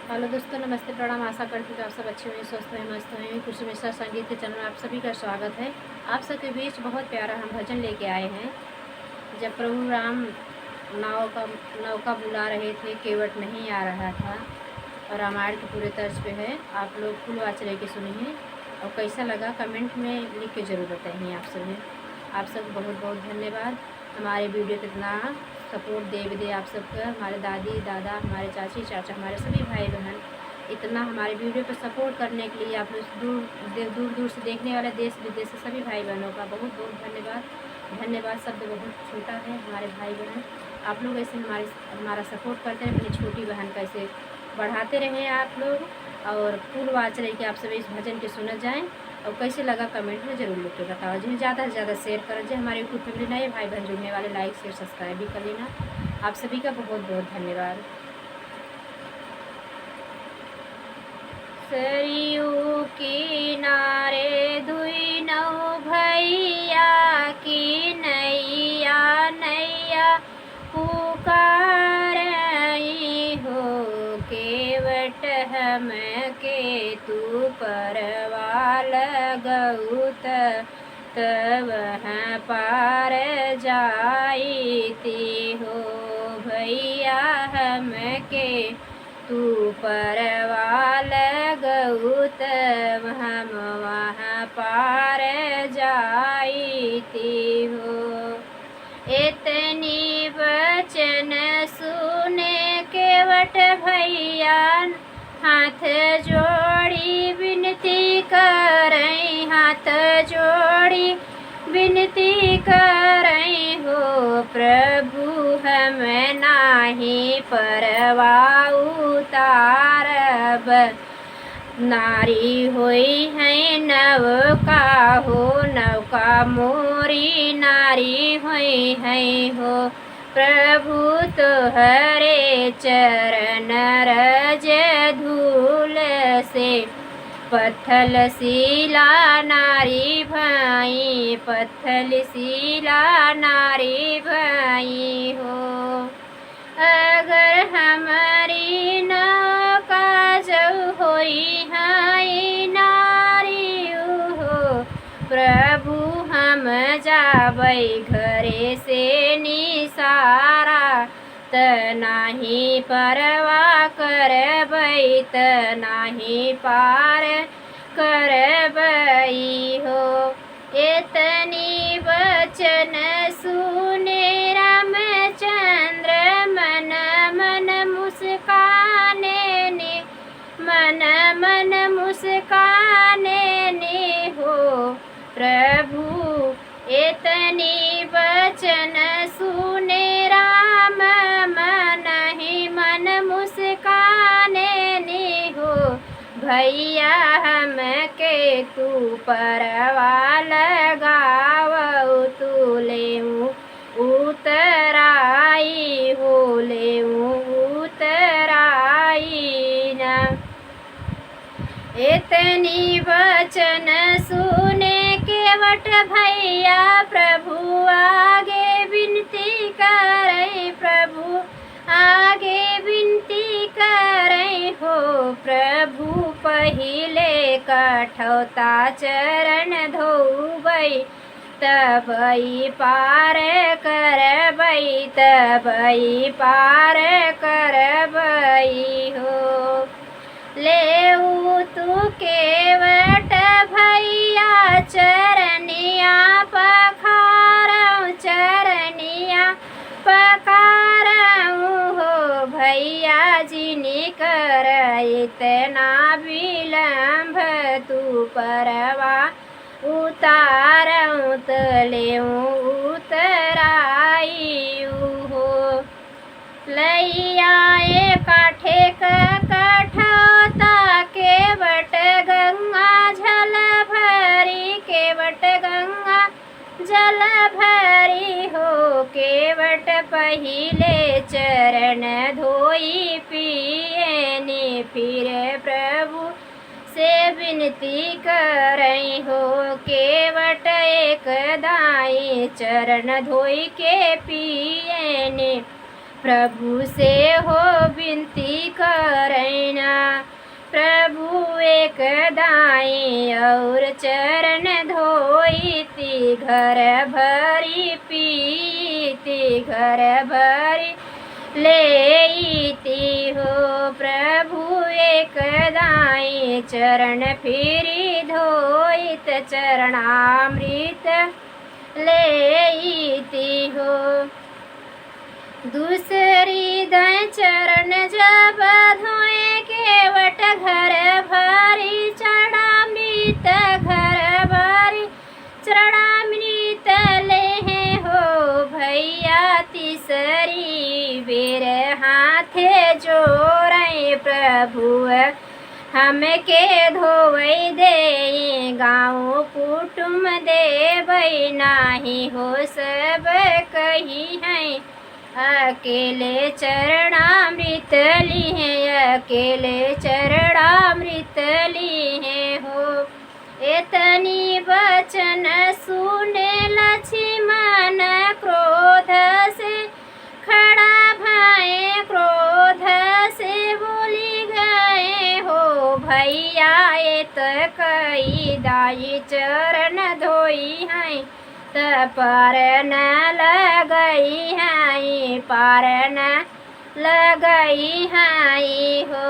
Hello दोस्तों, नमस्ते, प्रणाम। आशा करती हूँ कि आप सब अच्छे हुए, स्वस्थ हुए, मस्त हुए। कुछ मिश्रा संगीत के चैनल में आप सभी का स्वागत है। आप सबके बीच बहुत प्यारा हम भजन लेके आए हैं। जब प्रभु राम नौका बुला रहे थे, केवट नहीं आ रहा था, और रामायण के पूरे तर्ज पे है। आप लोग फुल वाच लेके सुनिए और कैसा लगा कमेंट में लिख के ज़रूर बताइए। आप सब बहुत बहुत धन्यवाद। हमारे वीडियो को इतना सपोर्ट दे आप सबका। हमारे दादी दादा, हमारे चाची चाचा, हमारे सभी भाई बहन इतना हमारे वीडियो पर सपोर्ट करने के लिए, आप लोग दूर दूर से देखने वाले देश विदेश से सभी भाई बहनों का बहुत बहुत धन्यवाद। शब्द बहुत छोटा है हमारे भाई बहन। आप लोग ऐसे हमारा सपोर्ट करते रहें, अपनी छोटी बहन का ऐसे बढ़ाते रहें आप लोग। और फुल वाच रही कि आप सभी इस भजन के सुन जाएँ। और कैसे लगा कमेंट में ज़रूर लिख के बताओ। जिन्हें ज़्यादा से ज़्यादा शेयर करें। जो हमारे यूट्यूब फैमिली नए भाई बहन जुड़ने वाले, लाइक शेयर सब्सक्राइब भी कर लेना। आप सभी का बहुत बहुत धन्यवाद। सरयू किनारे दुई नौ भैया की नैया नैया पुकारई हो, केवट हम के तू परवा लगौत तब पार जाईती हो। भैया हम के तू परवा लगौत हम वहाँ पार जाईती हो। इतनी वचन सुने केवट भैया हाथ जोड़ी विनती करई, हाथ जोड़ी विनती करई हो। प्रभु हम नाही परवा उतारब, नारी होई है नवका हो, नवका मोरी नारी होई है हो। प्रभु तोहरे चरण रज धूल से पत्थल शिला नारी भाई, पत्थल शिला नारी भाई हो। अगर हमारी नौका जब होई है नारी हो, प्रभु हम जाबै घरे से निसारा, त नाही परवा करबै, त नाही पार करबै हो। इतनी वचन सुने रामचंद्र मन मन मुस्काने ने, मन मन मुस्काने ने हो। प्रभु इतनी वचन सुने राम मन ही मन मुस्काने ने हो। भैया हम के तू परवा लगावऊ, तू लेऊ उतराई हो, लेऊ उतराई ना। इतनी वचन सुने केवट भैया प्रभु आगे विनती करे, प्रभु आगे विनती करे हो। प्रभु पहिले कठौता चरण धोबै, तबई पार करबै, तबई पार करबै हो। लेऊ तू केवट भैया चरनिया पखारऊ, चरनिया पखारऊ हो। भैया जिनी कर इतना विलम्ब, तू परवा उतारऊ, त लेऊ उतराई हो। लैया काठे कठौता केवट गंगा जल भरी, केवट गंगा जल भरी हो। केवट पहिले चरण धोई पियने, फिर प्रभु से विनती करई हो। केवट एक दाई चरण धोई के पियने, प्रभु से हो विनती करैना। प्रभु एक दाई और चरण धोईती, घर भरी पीती, घर भरी लेती हो। प्रभु एक दाई चरण फिरी धोइत, चरणामृत लेती हो। दूसरी दाई चरण जब धोए केवट, घर भरी चरणामृत, घर भरी चरणामृत ले हो। भैया तीसरी बेर हाथे जोड़े, प्रभु हमके धोवै दे, गाँव कुटुम देवै नाही हो सब कही हैं। अकेले चरणामृत लिहे, अकेले चरणामृत लिहे हो। एतनी वचन सुने लक्ष्मण क्रोध से खड़ा भये, क्रोध से बोली गए हो। भैया एत कई दाई चरण धोई हैं, पर न लगई हैं, पार न लगई हैं हो।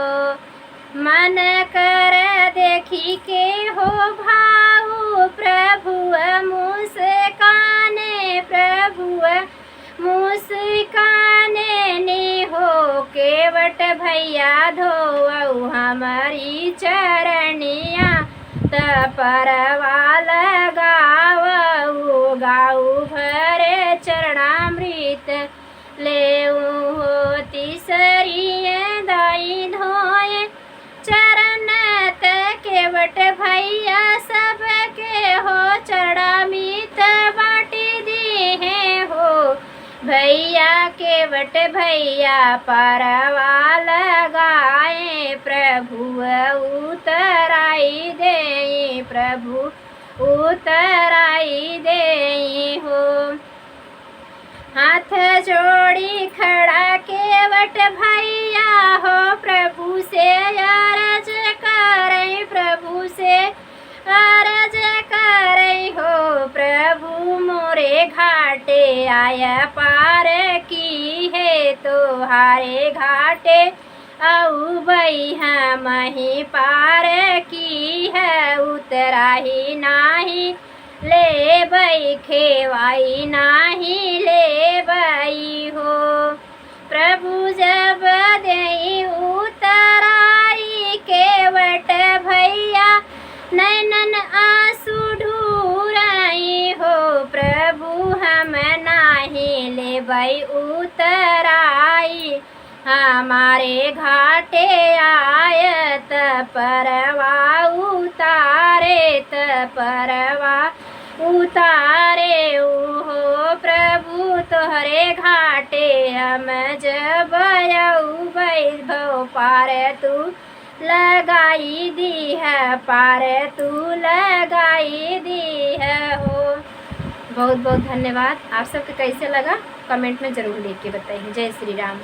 मन कर देखी के हो भाऊ, प्रभु मुस्काने, प्रभु मुस्काने नी हो। केवट भैया धोवऊ हमारी चरनिया, परवा लगावऊ, गाऊ भरे चरणामृत लेऊ हो। तीसरी दाई धोए चरण त केवट भैया सबके हो, चरणामृत बाटी दिए हो। भैया केवट भैया परवा लगाए, प्रभु उतराई दे, प्रभु उतराई दे हो। हाथ जोड़ी खड़ा केवट भैया हो, प्रभु से अरज करे, प्रभु से अरज करे हो। प्रभु मोरे घाटे आया पार की है, तोहारे घाटे औ भैया मही पार की है। उतराही नाही ले बई, खेवाई नाही ले बई हो। प्रभु जब दई उतराई केवट भैया, नैनन आंसू ढूराई हो। प्रभु हम नाही ले बई उतराई, हमारे घाटे आयत परवा उतारे, परवा उतारे हो। प्रभु तोहरे घाटे हम जब वैभव, पार तू लगाई दी है, पार तू लगाई दी है हो। बहुत बहुत धन्यवाद। आप सबके कैसे लगा कमेंट में ज़रूर लिख के बताइए। जय श्री राम।